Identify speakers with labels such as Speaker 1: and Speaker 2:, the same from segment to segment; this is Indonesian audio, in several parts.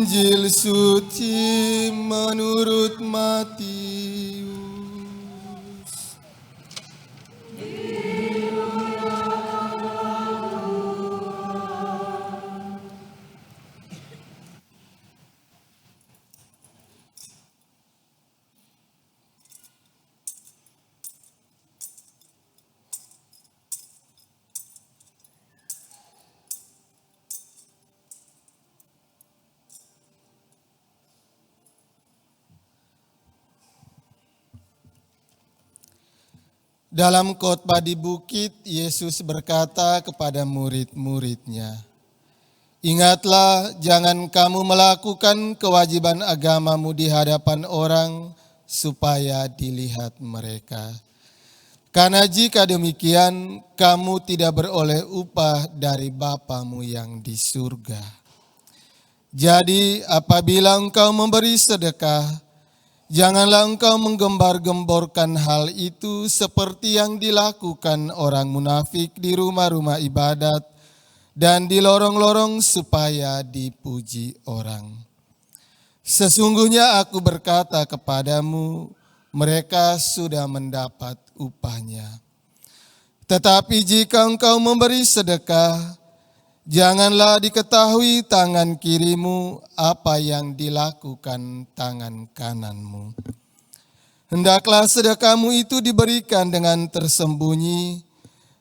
Speaker 1: Injil suci menurut Matius. Dalam khotbah di bukit, Yesus berkata kepada murid-muridnya, "Ingatlah, jangan kamu melakukan kewajiban agamamu di hadapan orang supaya dilihat mereka. Karena jika demikian, kamu tidak beroleh upah dari Bapamu yang di surga. Jadi apabila engkau memberi sedekah, janganlah engkau menggembar-gemborkan hal itu seperti yang dilakukan orang munafik di rumah-rumah ibadat dan di lorong-lorong supaya dipuji orang. Sesungguhnya aku berkata kepadamu, mereka sudah mendapat upahnya. Tetapi jika engkau memberi sedekah, janganlah diketahui tangan kirimu apa yang dilakukan tangan kananmu. Hendaklah sedekahmu itu diberikan dengan tersembunyi,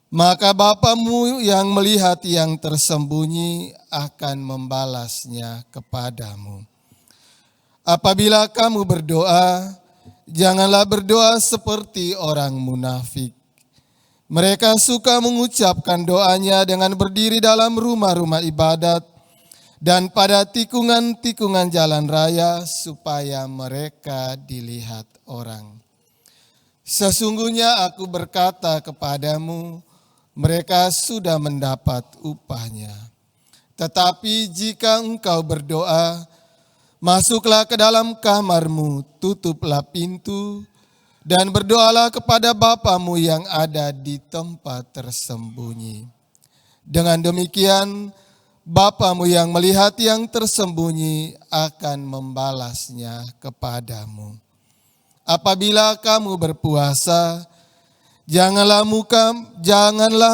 Speaker 1: maka Bapamu yang melihat yang tersembunyi akan membalasnya kepadamu. Apabila kamu berdoa, janganlah berdoa seperti orang munafik. Mereka suka mengucapkan doanya dengan berdiri dalam rumah-rumah ibadat dan pada tikungan-tikungan jalan raya supaya mereka dilihat orang. Sesungguhnya aku berkata kepadamu, mereka sudah mendapat upahnya. Tetapi jika engkau berdoa, masuklah ke dalam kamarmu, tutuplah pintu, dan berdoalah kepada Bapamu yang ada di tempat tersembunyi. Dengan demikian, Bapamu yang melihat yang tersembunyi akan membalasnya kepadamu. Apabila kamu berpuasa, janganlah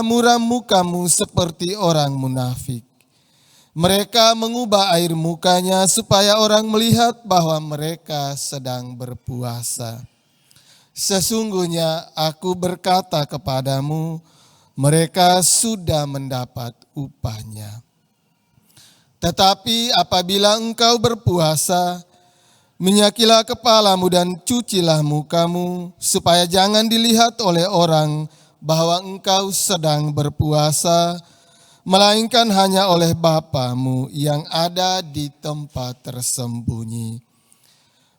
Speaker 1: muram mukamu seperti orang munafik. Mereka mengubah air mukanya supaya orang melihat bahwa mereka sedang berpuasa. Sesungguhnya aku berkata kepadamu, mereka sudah mendapat upahnya. Tetapi apabila engkau berpuasa, minyakilah kepalamu dan cucilah mukamu, supaya jangan dilihat oleh orang bahwa engkau sedang berpuasa, melainkan hanya oleh Bapamu yang ada di tempat tersembunyi.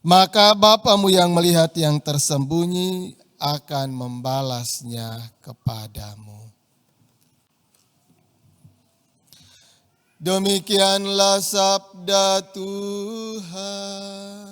Speaker 1: Maka Bapamu yang melihat yang tersembunyi akan membalasnya kepadamu." Demikianlah sabda Tuhan.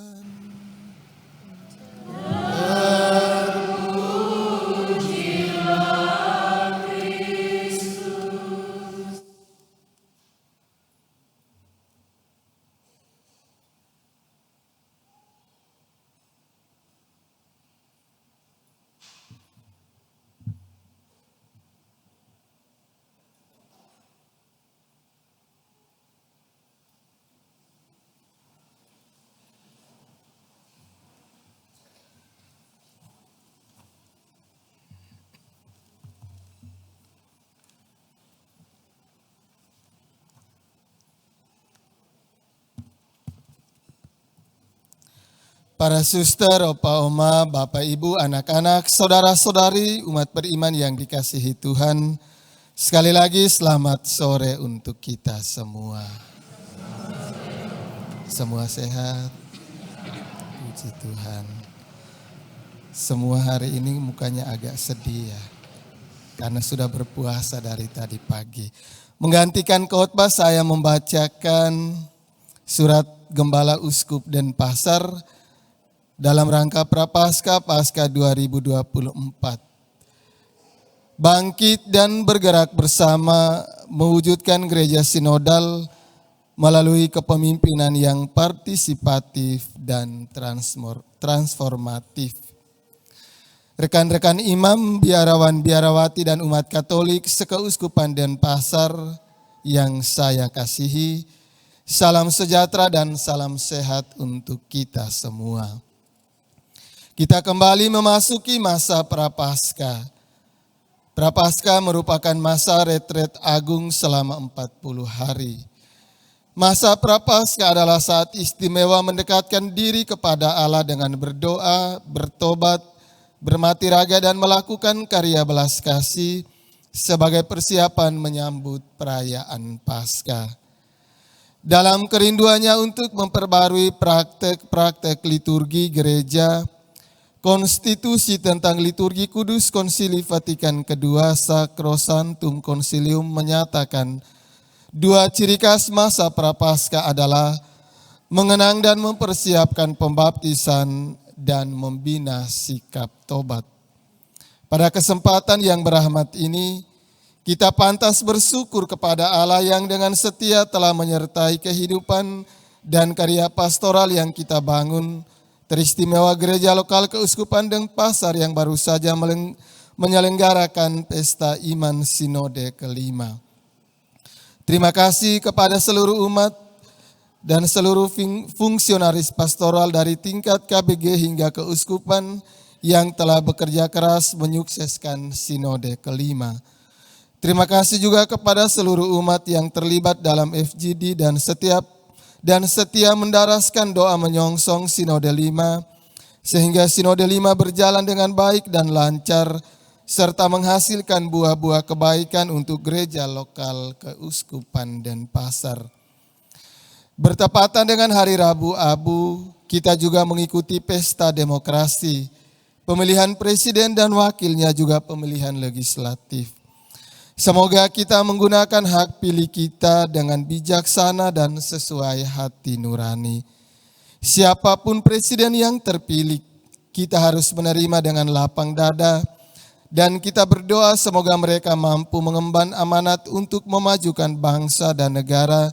Speaker 1: Para suster, opa, oma, bapak, ibu, anak-anak, saudara-saudari, umat beriman yang dikasihi Tuhan. Sekali lagi selamat sore untuk kita semua. Semua sehat, puji Tuhan. Semua hari ini mukanya agak sedih ya, karena sudah berpuasa dari tadi pagi. Menggantikan khotbah saya membacakan surat Gembala Uskup Denpasar dalam rangka Prapaskah Paskah 2024. Bangkit dan bergerak bersama mewujudkan gereja sinodal melalui kepemimpinan yang partisipatif dan transformatif. Rekan-rekan imam, biarawan, biarawati, dan umat Katolik sekeuskupan Denpasar yang saya kasihi, salam sejahtera dan salam sehat untuk kita semua. Kita kembali memasuki masa Prapaskah. Prapaskah merupakan masa retret agung selama 40 hari. Masa Prapaskah adalah saat istimewa mendekatkan diri kepada Allah dengan berdoa, bertobat, bermati raga dan melakukan karya belas kasih sebagai persiapan menyambut perayaan Paskah. Dalam kerinduannya untuk memperbarui praktek-praktek liturgi gereja, konstitusi tentang liturgi kudus Konsili Vatikan II Sacrosanctum Concilium menyatakan dua ciri khas masa Prapaskah adalah mengenang dan mempersiapkan pembaptisan dan membina sikap tobat. Pada kesempatan yang berahmat ini, kita pantas bersyukur kepada Allah yang dengan setia telah menyertai kehidupan dan karya pastoral yang kita bangun, teristimewa Gereja Lokal Keuskupan Denpasar yang baru saja menyelenggarakan Pesta Iman Sinode kelima. Terima kasih kepada seluruh umat dan seluruh fungsionaris pastoral dari tingkat KBG hingga keuskupan yang telah bekerja keras menyukseskan sinode kelima. Terima kasih juga kepada seluruh umat yang terlibat dalam FGD dan setia mendaraskan doa menyongsong sinode 5 sehingga sinode 5 berjalan dengan baik dan lancar serta menghasilkan buah-buah kebaikan untuk gereja lokal Keuskupan Denpasar. Bertepatan dengan Hari Rabu Abu, kita juga mengikuti pesta demokrasi, pemilihan presiden dan wakilnya juga pemilihan legislatif. Semoga kita menggunakan hak pilih kita dengan bijaksana dan sesuai hati nurani. Siapapun presiden yang terpilih, kita harus menerima dengan lapang dada dan kita berdoa semoga mereka mampu mengemban amanat untuk memajukan bangsa dan negara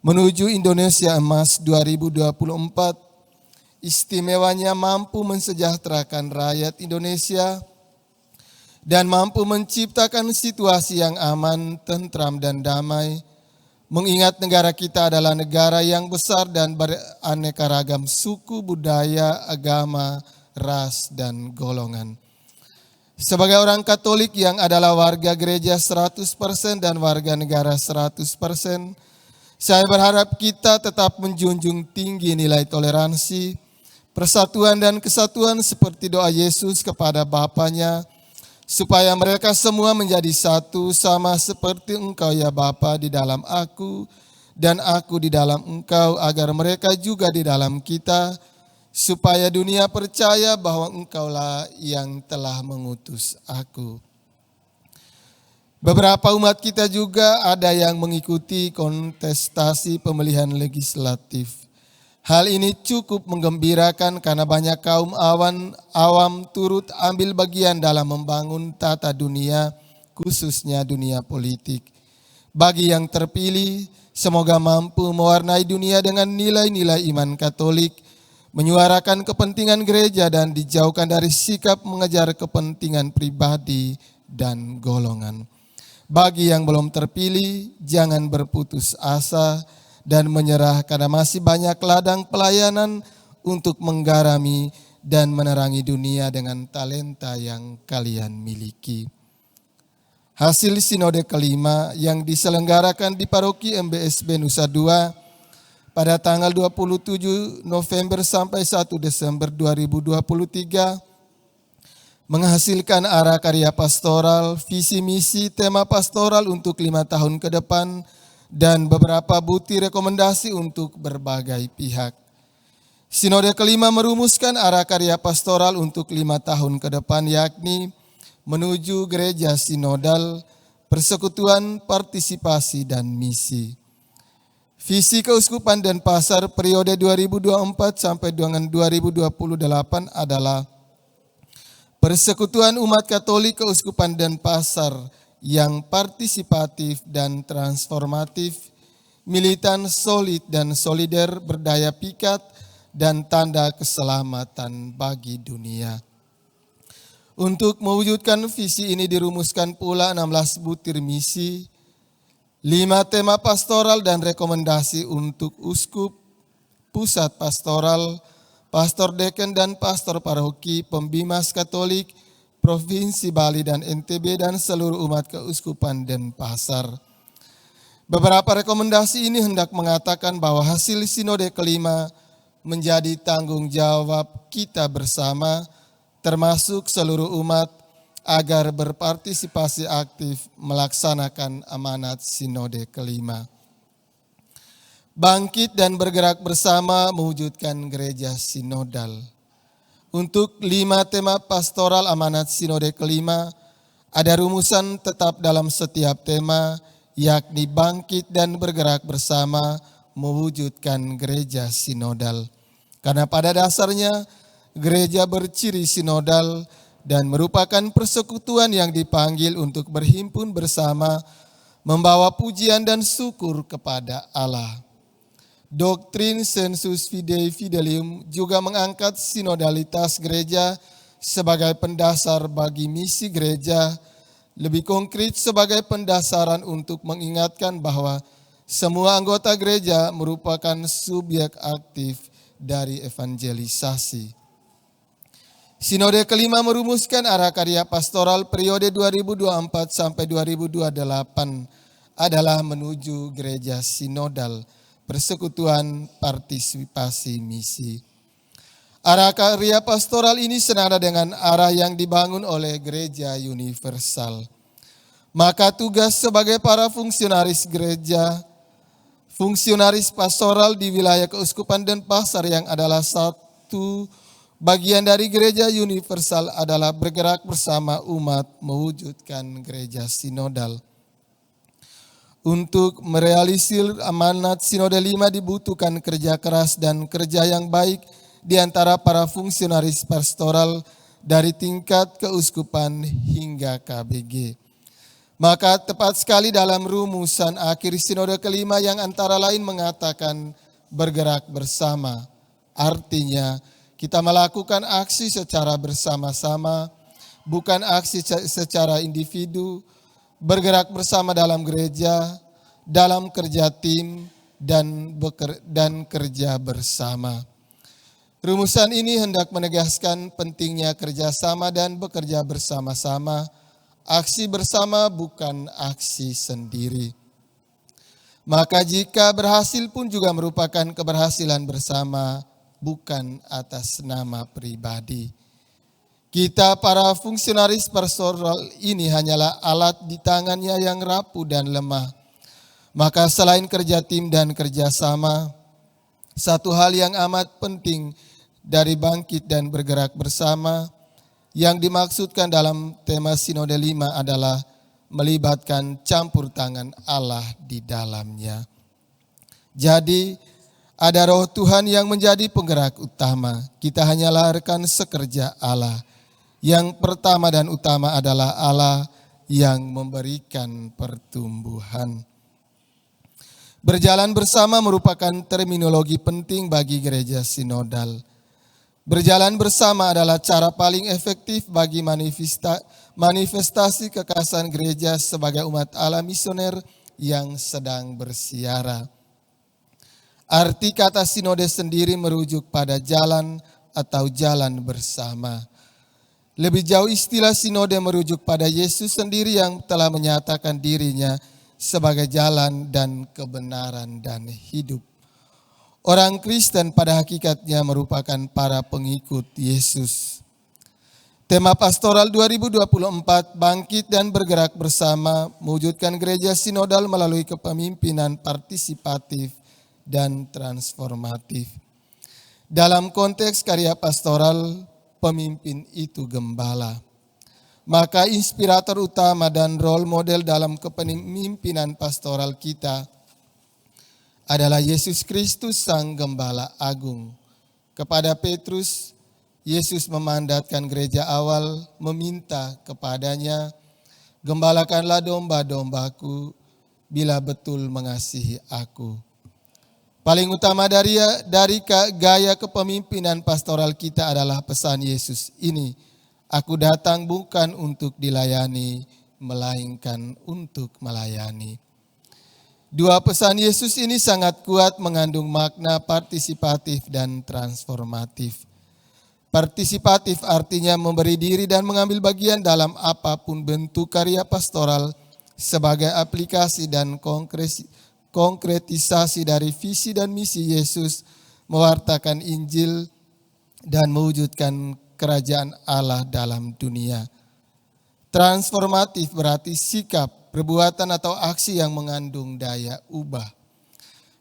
Speaker 1: menuju Indonesia Emas 2024, istimewanya mampu mensejahterakan rakyat Indonesia dan mampu menciptakan situasi yang aman, tentram, dan damai, mengingat negara kita adalah negara yang besar dan beraneka ragam suku, budaya, agama, ras, dan golongan. Sebagai orang Katolik yang adalah warga gereja 100% dan warga negara 100%, saya berharap kita tetap menjunjung tinggi nilai toleransi, persatuan dan kesatuan seperti doa Yesus kepada Bapanya, supaya mereka semua menjadi satu sama seperti Engkau ya Bapa di dalam aku dan aku di dalam Engkau, agar mereka juga di dalam kita, supaya dunia percaya bahwa Engkaulah yang telah mengutus aku. Beberapa umat kita juga ada yang mengikuti kontestasi pemilihan legislatif. Hal ini cukup menggembirakan karena banyak kaum awam turut ambil bagian dalam membangun tata dunia, khususnya dunia politik. Bagi yang terpilih, semoga mampu mewarnai dunia dengan nilai-nilai iman Katolik, menyuarakan kepentingan gereja dan dijauhkan dari sikap mengejar kepentingan pribadi dan golongan. Bagi yang belum terpilih, jangan berputus asa dan menyerah karena masih banyak ladang pelayanan untuk menggarami dan menerangi dunia dengan talenta yang kalian miliki. Hasil sinode kelima yang diselenggarakan di Paroki MBSB Nusa Dua pada tanggal 27 November sampai 1 Desember 2023 menghasilkan arah karya pastoral, visi misi, tema pastoral untuk 5 tahun ke depan, dan beberapa butir rekomendasi untuk berbagai pihak. Sinode kelima merumuskan arah karya pastoral untuk 5 tahun ke depan, yakni menuju gereja sinodal, persekutuan, partisipasi, dan misi. Visi Keuskupan Denpasar periode 2024 sampai dengan 2028 adalah persekutuan umat Katolik Keuskupan Denpasar yang partisipatif dan transformatif, militan, solid dan solider, berdaya pikat, dan tanda keselamatan bagi dunia. Untuk mewujudkan visi ini dirumuskan pula 16 butir misi, 5 tema pastoral dan rekomendasi untuk uskup, pusat pastoral, pastor deken dan pastor paroki, pembimas Katolik, Provinsi Bali dan NTB dan seluruh umat keuskupan Denpasar. Beberapa rekomendasi ini hendak mengatakan bahwa hasil sinode kelima menjadi tanggung jawab kita bersama, termasuk seluruh umat, agar berpartisipasi aktif melaksanakan amanat sinode kelima. Bangkit dan bergerak bersama mewujudkan gereja sinodal. Untuk 5 tema pastoral amanat sinode kelima, ada rumusan tetap dalam setiap tema, yakni bangkit dan bergerak bersama mewujudkan gereja sinodal. Karena pada dasarnya gereja berciri sinodal dan merupakan persekutuan yang dipanggil untuk berhimpun bersama, membawa pujian dan syukur kepada Allah. Doktrin Sensus Fidei Fidelium juga mengangkat sinodalitas gereja sebagai pendasar bagi misi gereja, lebih konkret sebagai pendasaran untuk mengingatkan bahwa semua anggota gereja merupakan subjek aktif dari evangelisasi. Sinode kelima merumuskan arah karya pastoral periode 2024 sampai 2028 adalah menuju gereja sinodal, persekutuan, partisipasi misi. Arah karya pastoral ini senada dengan arah yang dibangun oleh gereja universal. Maka tugas sebagai para fungsionaris gereja, fungsionaris pastoral di wilayah keuskupan Denpasar yang adalah satu bagian dari gereja universal adalah bergerak bersama umat mewujudkan gereja sinodal. Untuk merealisir amanat sinode 5 dibutuhkan kerja keras dan kerja yang baik di antara para fungsionaris pastoral dari tingkat keuskupan hingga KBG. Maka tepat sekali dalam rumusan akhir sinode kelima yang antara lain mengatakan bergerak bersama. Artinya kita melakukan aksi secara bersama-sama, bukan aksi secara individu, bergerak bersama dalam gereja, dalam kerja tim, dan kerja bersama. Rumusan ini hendak menegaskan pentingnya kerjasama dan bekerja bersama-sama, aksi bersama bukan aksi sendiri. Maka jika berhasil pun juga merupakan keberhasilan bersama, bukan atas nama pribadi. Kita para fungsionaris pastoral ini hanyalah alat di tangannya yang rapuh dan lemah. Maka selain kerja tim dan kerjasama, satu hal yang amat penting dari bangkit dan bergerak bersama yang dimaksudkan dalam tema Sinode 5 adalah melibatkan campur tangan Allah di dalamnya. Jadi ada roh Tuhan yang menjadi penggerak utama. Kita hanyalah rekan sekerja Allah. Yang pertama dan utama adalah Allah yang memberikan pertumbuhan. Berjalan bersama merupakan terminologi penting bagi gereja sinodal. Berjalan bersama adalah cara paling efektif bagi manifestasi kekasaan gereja sebagai umat Allah misioner yang sedang bersiara. Arti kata sinode sendiri merujuk pada jalan atau jalan bersama. Lebih jauh istilah sinode merujuk pada Yesus sendiri yang telah menyatakan dirinya sebagai jalan dan kebenaran dan hidup. Orang Kristen pada hakikatnya merupakan para pengikut Yesus. Tema pastoral 2024 bangkit dan bergerak bersama mewujudkan gereja sinodal melalui kepemimpinan partisipatif dan transformatif. Dalam konteks karya pastoral, pemimpin itu gembala. Maka inspirator utama dan role model dalam kepemimpinan pastoral kita adalah Yesus Kristus Sang Gembala Agung. Kepada Petrus, Yesus memandatkan gereja awal meminta kepadanya, gembalakanlah domba-dombaku, bila betul mengasihi aku. Paling utama dari gaya kepemimpinan pastoral kita adalah pesan Yesus ini. Aku datang bukan untuk dilayani, melainkan untuk melayani. Dua pesan Yesus ini sangat kuat mengandung makna partisipatif dan transformatif. Partisipatif artinya memberi diri dan mengambil bagian dalam apapun bentuk karya pastoral sebagai aplikasi dan konkretisasi dari visi dan misi Yesus mewartakan Injil dan mewujudkan kerajaan Allah dalam dunia. Transformatif berarti sikap, perbuatan atau aksi yang mengandung daya ubah.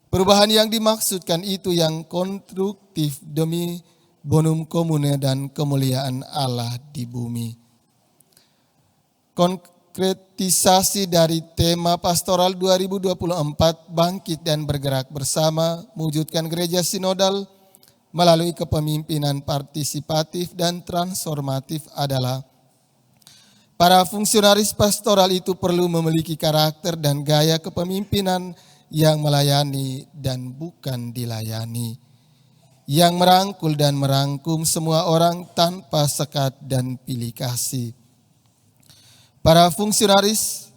Speaker 1: Perubahan yang dimaksudkan itu yang konstruktif demi bonum comune dan kemuliaan Allah di bumi. Konkretisasi dari tema pastoral 2024 bangkit dan bergerak bersama mewujudkan gereja sinodal melalui kepemimpinan partisipatif dan transformatif adalah para fungsionaris pastoral itu perlu memiliki karakter dan gaya kepemimpinan yang melayani dan bukan dilayani, yang merangkul dan merangkum semua orang tanpa sekat dan pilih kasih. Para fungsionaris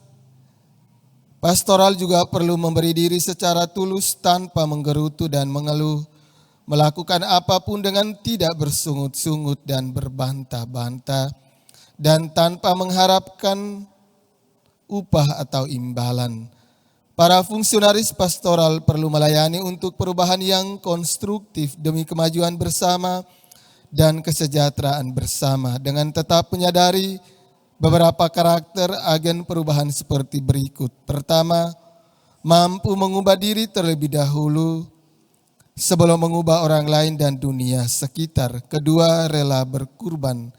Speaker 1: pastoral juga perlu memberi diri secara tulus tanpa menggerutu dan mengeluh, melakukan apapun dengan tidak bersungut-sungut dan berbantah-bantah, dan tanpa mengharapkan upah atau imbalan. Para fungsionaris pastoral perlu melayani untuk perubahan yang konstruktif demi kemajuan bersama dan kesejahteraan bersama dengan tetap menyadari beberapa karakter agen perubahan seperti berikut. Pertama, mampu mengubah diri terlebih dahulu sebelum mengubah orang lain dan dunia sekitar. Kedua, rela berkurban.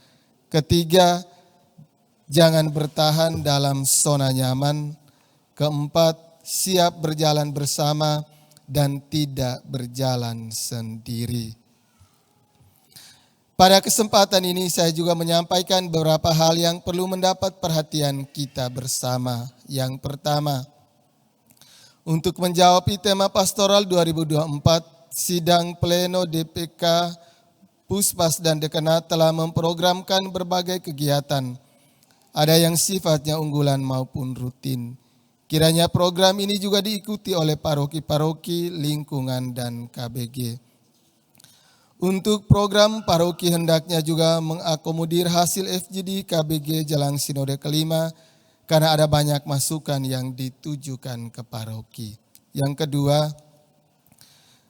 Speaker 1: Ketiga, jangan bertahan dalam zona nyaman. Keempat, siap berjalan bersama dan tidak berjalan sendiri. Pada kesempatan ini saya juga menyampaikan beberapa hal yang perlu mendapat perhatian kita bersama. Yang pertama, untuk menjawab tema pastoral 2024, sidang pleno DPK, Puspas dan Dekanat telah memprogramkan berbagai kegiatan. Ada yang sifatnya unggulan maupun rutin. Kiranya program ini juga diikuti oleh paroki-paroki, lingkungan, dan KBG. Untuk program paroki hendaknya juga mengakomodir hasil FGD KBG Jelang Sinode kelima karena ada banyak masukan yang ditujukan ke paroki. Yang kedua,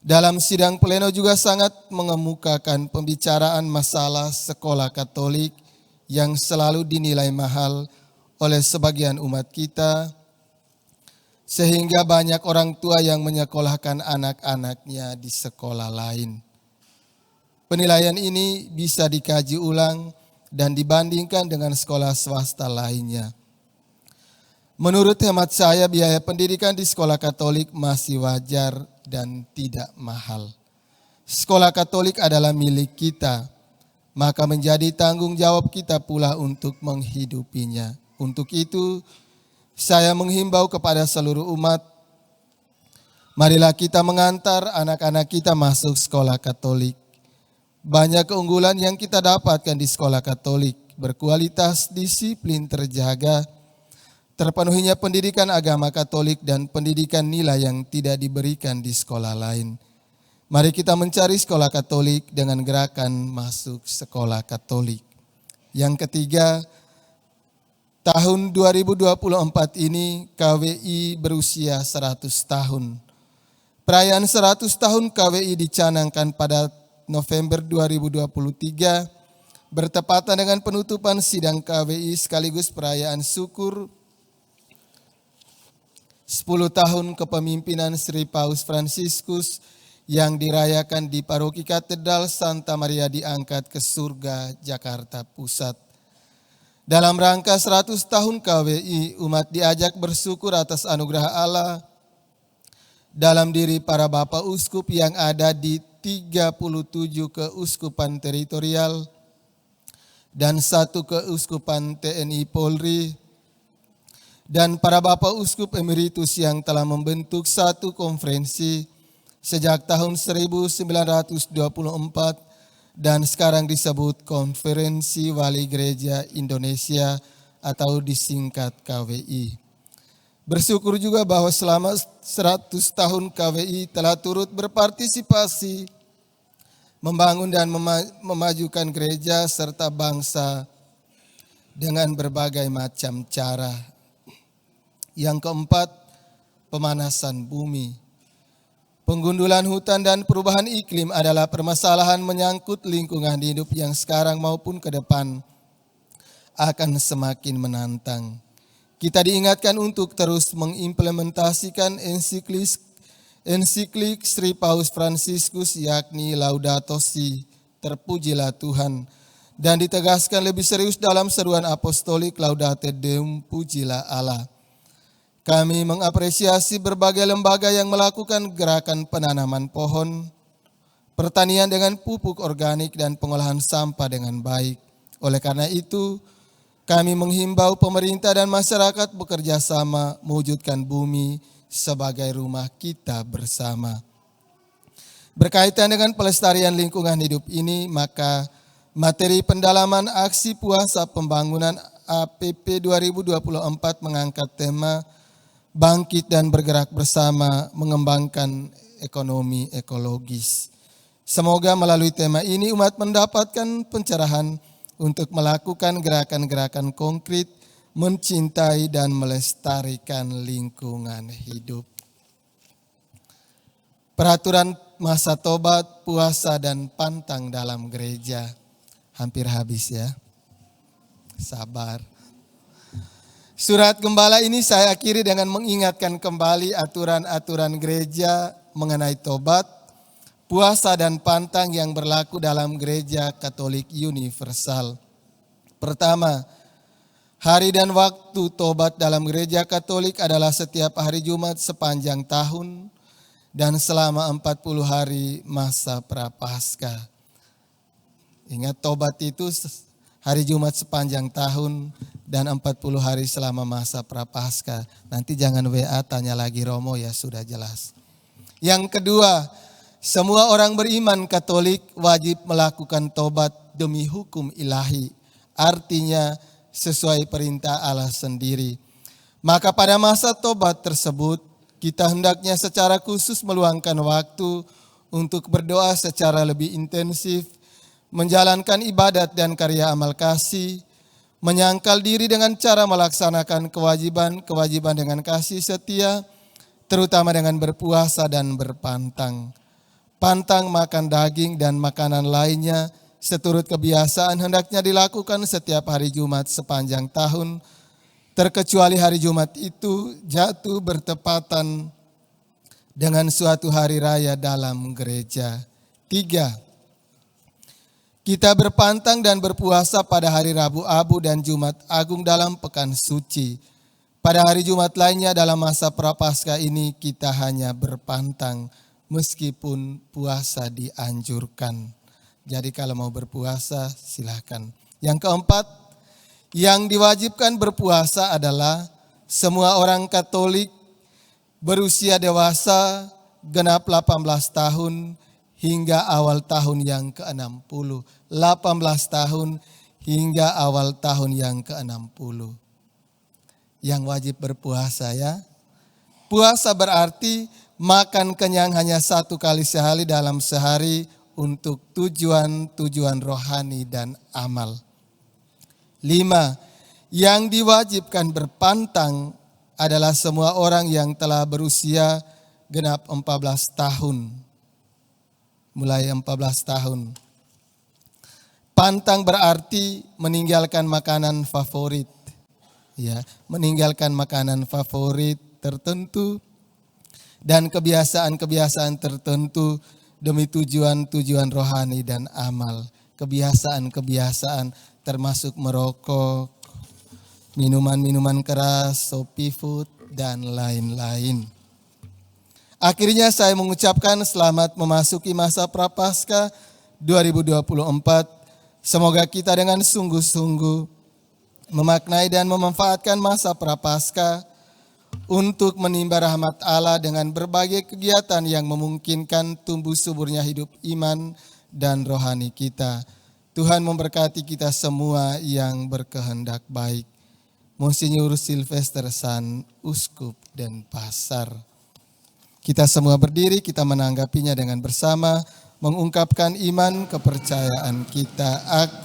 Speaker 1: dalam sidang pleno juga sangat mengemukakan pembicaraan masalah sekolah Katolik yang selalu dinilai mahal oleh sebagian umat kita, sehingga banyak orang tua yang menyekolahkan anak-anaknya di sekolah lain. Penilaian ini bisa dikaji ulang dan dibandingkan dengan sekolah swasta lainnya. Menurut hemat saya, biaya pendidikan di sekolah Katolik masih wajar dan tidak mahal. Sekolah Katolik adalah milik kita, maka menjadi tanggung jawab kita pula untuk menghidupinya. Untuk itu, saya menghimbau kepada seluruh umat, marilah kita mengantar anak-anak kita masuk sekolah Katolik. Banyak keunggulan yang kita dapatkan di sekolah Katolik, berkualitas, disiplin terjaga, terpenuhinya pendidikan agama Katolik dan pendidikan nilai yang tidak diberikan di sekolah lain. Mari kita mencari sekolah Katolik dengan gerakan masuk sekolah Katolik. Yang ketiga, tahun 2024 ini KWI berusia 100 tahun. Perayaan 100 tahun KWI dicanangkan pada November 2023 bertepatan dengan penutupan sidang KWI sekaligus perayaan syukur 10 tahun kepemimpinan Sri Paus Fransiskus yang dirayakan di Paroki Katedral Santa Maria Diangkat ke Surga, Jakarta Pusat. Dalam rangka 100 tahun KWI, umat diajak bersyukur atas anugerah Allah dalam diri para Bapak Uskup yang ada di 37 keuskupan teritorial dan 1 keuskupan TNI Polri dan para Bapak Uskup Emeritus yang telah membentuk satu konferensi sejak tahun 1924 dan sekarang disebut Konferensi Wali Gereja Indonesia atau disingkat KWI. Bersyukur juga bahwa selama 100 tahun KWI telah turut berpartisipasi membangun dan memajukan gereja serta bangsa dengan berbagai macam cara. Yang keempat, pemanasan bumi. Penggundulan hutan dan perubahan iklim adalah permasalahan menyangkut lingkungan hidup yang sekarang maupun ke depan akan semakin menantang. Kita diingatkan untuk terus mengimplementasikan ensiklik Sri Paus Fransiskus yakni Laudato Si, terpujilah Tuhan, dan ditegaskan lebih serius dalam seruan apostolik Laudate Deum, pujilah Allah. Kami mengapresiasi berbagai lembaga yang melakukan gerakan penanaman pohon, pertanian dengan pupuk organik dan pengolahan sampah dengan baik. Oleh karena itu, kami menghimbau pemerintah dan masyarakat bekerja sama mewujudkan bumi sebagai rumah kita bersama. Berkaitan dengan pelestarian lingkungan hidup ini, maka materi pendalaman aksi puasa pembangunan APP 2024 mengangkat tema bangkit dan bergerak bersama mengembangkan ekonomi ekologis. Semoga melalui tema ini umat mendapatkan pencerahan untuk melakukan gerakan-gerakan konkret, mencintai dan melestarikan lingkungan hidup. Peraturan masa tobat, puasa dan pantang dalam gereja. Hampir habis ya. Sabar. Surat gembala ini saya akhiri dengan mengingatkan kembali aturan-aturan gereja mengenai tobat, puasa dan pantang yang berlaku dalam gereja Katolik Universal. Pertama, hari dan waktu tobat dalam gereja Katolik adalah setiap hari Jumat sepanjang tahun dan selama 40 hari masa Prapaskah. Ingat, tobat itu hari Jumat sepanjang tahun dan 40 hari selama masa Prapaskah. Nanti jangan WA tanya lagi Romo, ya sudah jelas. Yang kedua, semua orang beriman Katolik wajib melakukan tobat demi hukum ilahi. Artinya sesuai perintah Allah sendiri. Maka pada masa tobat tersebut, kita hendaknya secara khusus meluangkan waktu untuk berdoa secara lebih intensif, menjalankan ibadat dan karya amal kasih, menyangkal diri dengan cara melaksanakan kewajiban dengan kasih setia, terutama dengan berpuasa dan berpantang. Pantang makan daging dan makanan lainnya seturut kebiasaan hendaknya dilakukan setiap hari Jumat sepanjang tahun, terkecuali hari Jumat itu jatuh bertepatan dengan suatu hari raya dalam gereja. 3. Kita berpantang dan berpuasa pada hari Rabu Abu dan Jumat Agung dalam pekan suci. Pada hari Jumat lainnya dalam masa Prapaskah ini kita hanya berpantang meskipun puasa dianjurkan. Jadi kalau mau berpuasa silakan. Yang keempat, yang diwajibkan berpuasa adalah semua orang Katolik berusia dewasa genap 18 tahun hingga awal tahun yang ke-60. 18 tahun hingga awal tahun yang ke-60. Yang wajib berpuasa ya. Puasa berarti makan kenyang hanya 1 kali sehari dalam sehari untuk tujuan rohani dan amal. 5. Yang diwajibkan berpantang adalah semua orang yang telah berusia genap 14 tahun. Mulai 14 tahun. Pantang berarti meninggalkan makanan favorit. Ya, meninggalkan makanan favorit tertentu dan kebiasaan-kebiasaan tertentu demi tujuan rohani dan amal. Kebiasaan-kebiasaan termasuk merokok, minuman-minuman keras, sopi food, dan lain-lain. Akhirnya saya mengucapkan selamat memasuki masa Prapaskah 2024. Semoga kita dengan sungguh-sungguh memaknai dan memanfaatkan masa Prapaskah untuk menimba rahmat Allah dengan berbagai kegiatan yang memungkinkan tumbuh suburnya hidup iman dan rohani kita. Tuhan memberkati kita semua yang berkehendak baik. Monsinyur Sylvester San, Uskup Denpasar. Kita semua berdiri, kita menanggapinya dengan bersama, mengungkapkan iman kepercayaan kita.